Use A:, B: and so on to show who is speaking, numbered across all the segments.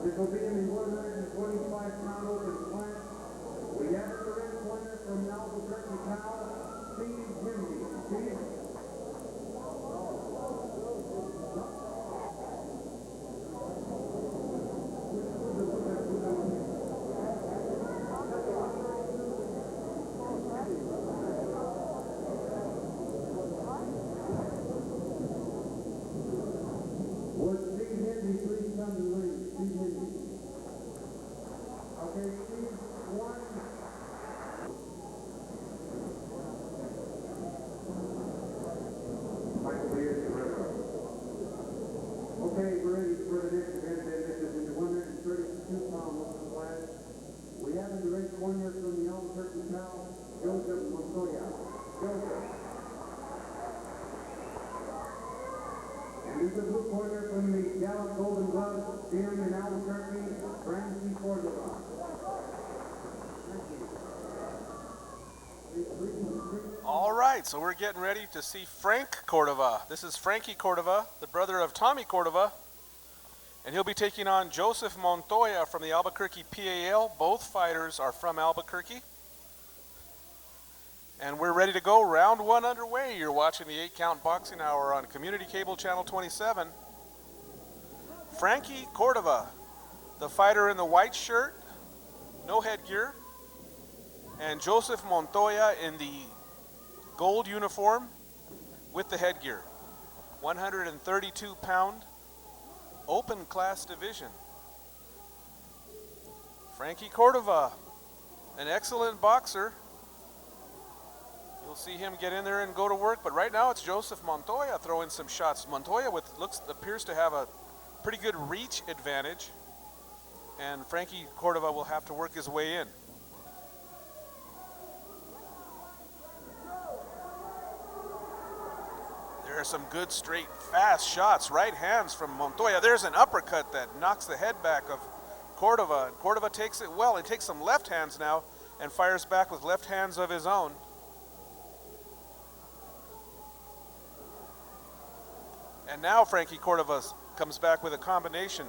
A: This will be in the 125-pound open class. We have the red corner from Albuquerque, Cal, Steve Henry. Steve? Would Steve Henry please come to the ring? Steve Henry. Okay, Steve, one. Okay, we're ready for the next event. This is in the 132-pound open class. We have in the red corner from the Albuquerque, Cal, Joseph Montoya. Joseph. And in the blue corner from the Gallup Golden Gloves, Jim in Albuquerque, FRANK Cordova.
B: All right, so we're getting ready to see Frank Cordova. This is Frankie Cordova, the brother of Tommy Cordova, and he'll be taking on Joseph Montoya from the Albuquerque PAL. Both fighters are from Albuquerque. And we're ready to go. Round one underway. You're watching the 8-Count Boxing Hour on Community Cable Channel 27. Frankie Cordova, the fighter in the white shirt, no headgear, and Joseph Montoya in the gold uniform with the headgear. 132-pound open class division. Frankie Cordova, an excellent boxer. You'll see him get in there and go to work, but right now it's Joseph Montoya throwing some shots. Montoya appears to have a pretty good reach advantage, and Frankie Cordova will have to work his way in. There are some good, straight, fast shots, right hands from Montoya. There's an uppercut that knocks the head back of Cordova. And Cordova takes it well. He takes some left hands now and fires back with left hands of his own. And now Frankie Cordova comes back with a combination.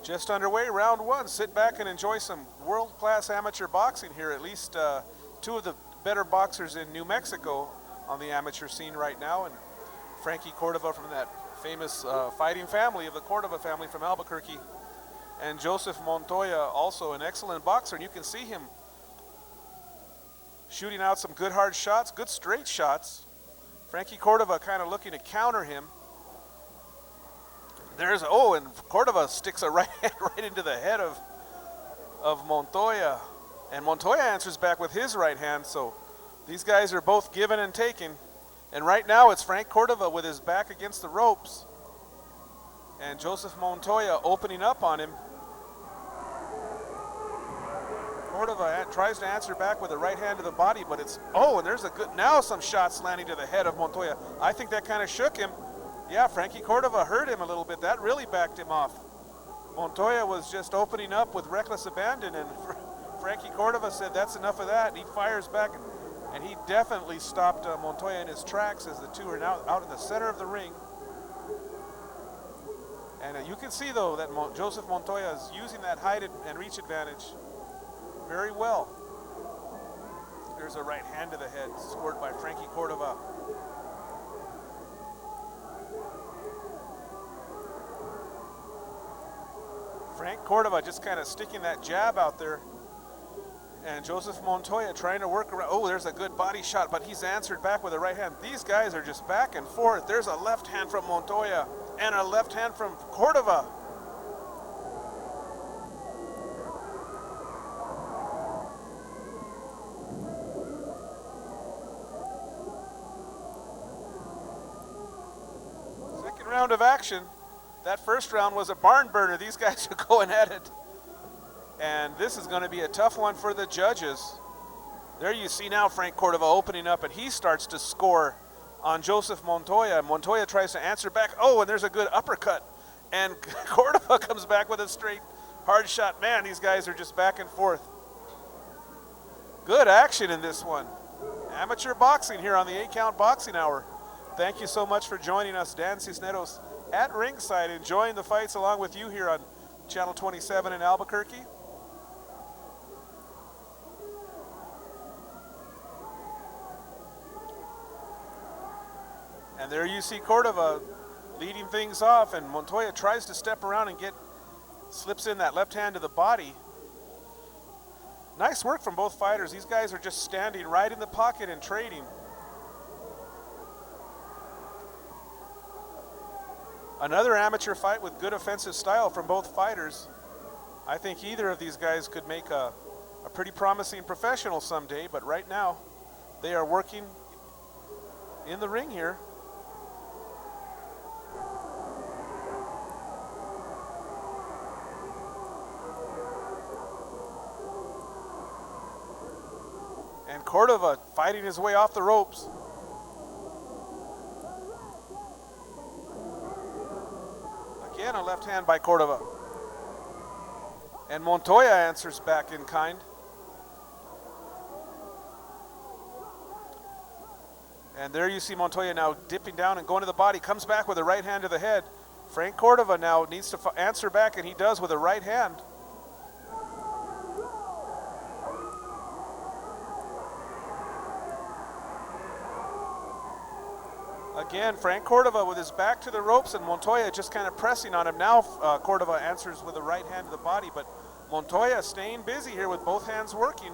B: Just underway, round one. Sit back and enjoy some world-class amateur boxing here. At least two of the better boxers in New Mexico on the amateur scene right now. And Frankie Cordova from that famous fighting family of the Cordova family from Albuquerque. And Joseph Montoya, also an excellent boxer. And you can see him shooting out some good hard shots, good straight shots. Frankie Cordova kind of looking to counter him. And Cordova sticks a right hand right into the head of Montoya. And Montoya answers back with his right hand, so these guys are both giving and taking. And right now it's Frank Cordova with his back against the ropes. And Joseph Montoya opening up on him. Cordova tries to answer back with a right hand to the body, but and there's now some shots landing to the head of Montoya. I think that kind of shook him. Yeah, Frankie Cordova hurt him a little bit. That really backed him off. Montoya was just opening up with reckless abandon, and Frankie Cordova said that's enough of that, and he fires back, and he definitely stopped Montoya in his tracks as the two are now out in the center of the ring. And you can see, though, that Joseph Montoya is using that height and reach advantage very well. There's a right hand to the head scored by Frankie Cordova. Frank Cordova just kind of sticking that jab out there. And Joseph Montoya trying to work around. Oh, there's a good body shot, but he's answered back with a right hand. These guys are just back and forth. There's a left hand from Montoya and a left hand from Cordova. Second round of action. That first round was a barn burner. These guys are going at it. And this is going to be a tough one for the judges. There you see now Frank Cordova opening up, and he starts to score on Joseph Montoya. Montoya tries to answer back. Oh, and there's a good uppercut. And Cordova comes back with a straight hard shot. Man, these guys are just back and forth. Good action in this one. Amateur boxing here on the 8-Count Boxing Hour. Thank you so much for joining us. Dan Cisneros at ringside enjoying the fights along with you here on Channel 27 in Albuquerque. And there you see Cordova leading things off, and Montoya tries to step around and slips in that left hand to the body. Nice work from both fighters. These guys are just standing right in the pocket and trading. Another amateur fight with good offensive style from both fighters. I think either of these guys could make a pretty promising professional someday, but right now they are working in the ring here. And Cordova fighting his way off the ropes. Again, a left hand by Cordova. And Montoya answers back in kind. And there you see Montoya now dipping down and going to the body. Comes back with a right hand to the head. Frank Cordova now needs to answer back, and he does with a right hand. Again, Frank Cordova with his back to the ropes, and Montoya just kind of pressing on him. Now Cordova answers with a right hand to the body, but Montoya staying busy here with both hands working.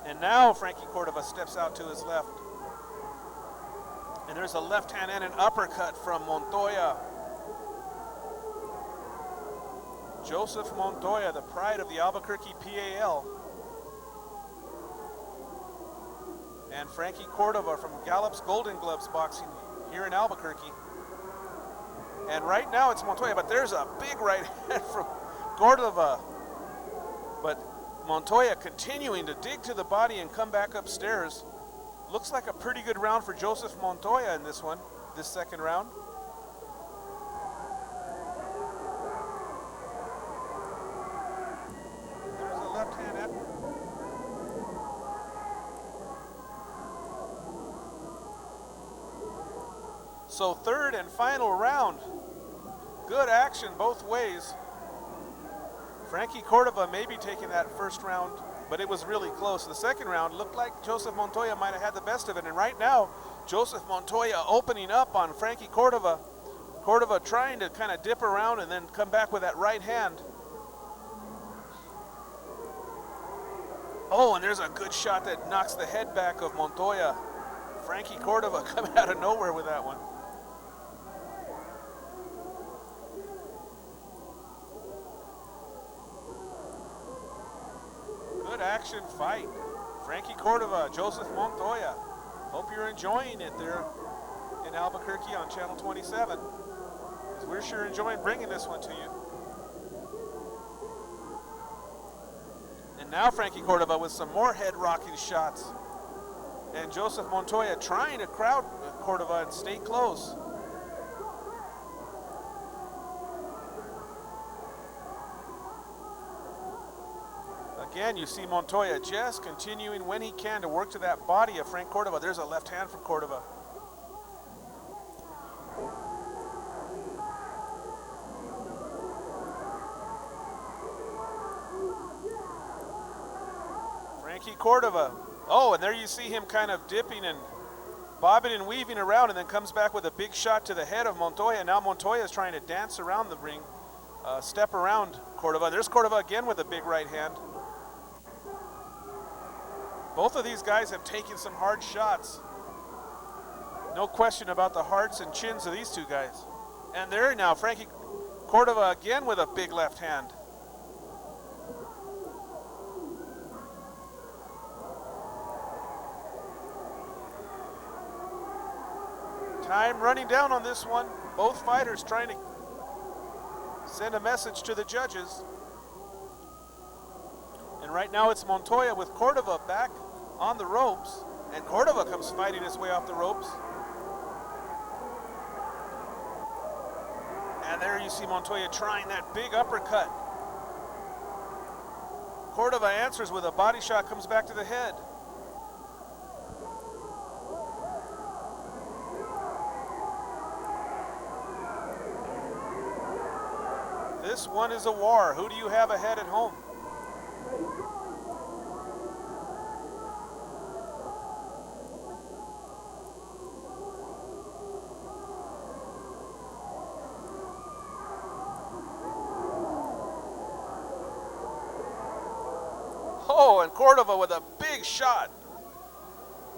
B: And now Frankie Cordova steps out to his left. And there's a left hand and an uppercut from Montoya. Joseph Montoya, the pride of the Albuquerque PAL. And Frankie Cordova from Gallup's Golden Gloves Boxing here in Albuquerque. And right now it's Montoya, but there's a big right hand from Cordova. But Montoya continuing to dig to the body and come back upstairs. Looks like a pretty good round for Joseph Montoya in this one, this second round. There's a left hand after. So third and final round. Good action both ways. Frankie Cordova may be taking that first round, but it was really close. The second round looked like Joseph Montoya might have had the best of it. And right now, Joseph Montoya opening up on Frankie Cordova. Cordova trying to kind of dip around and then come back with that right hand. Oh, and there's a good shot that knocks the head back of Montoya. Frankie Cordova coming out of nowhere with that one. Good action fight. Frankie Cordova, Joseph Montoya. Hope you're enjoying it there in Albuquerque on Channel 27. Because we're sure enjoying bringing this one to you. And now Frankie Cordova with some more head-rocking shots. And Joseph Montoya trying to crowd Cordova and stay close. Again, you see Montoya just continuing when he can to work to that body of Frank Cordova. There's a left hand from Cordova. Frankie Cordova. Oh, and there you see him kind of dipping and bobbing and weaving around, and then comes back with a big shot to the head of Montoya. Now Montoya is trying to dance around the ring, step around Cordova. There's Cordova again with a big right hand. Both of these guys have taken some hard shots. No question about the hearts and chins of these two guys. And there now, Frankie Cordova again with a big left hand. Time running down on this one. Both fighters trying to send a message to the judges. And right now it's Montoya with Cordova back on the ropes, and Cordova comes fighting his way off the ropes. And there you see Montoya trying that big uppercut. Cordova answers with a body shot, comes back to the head. This one is a war. Who do you have ahead at home? Oh, and Cordova with a big shot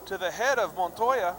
B: to the head of Montoya.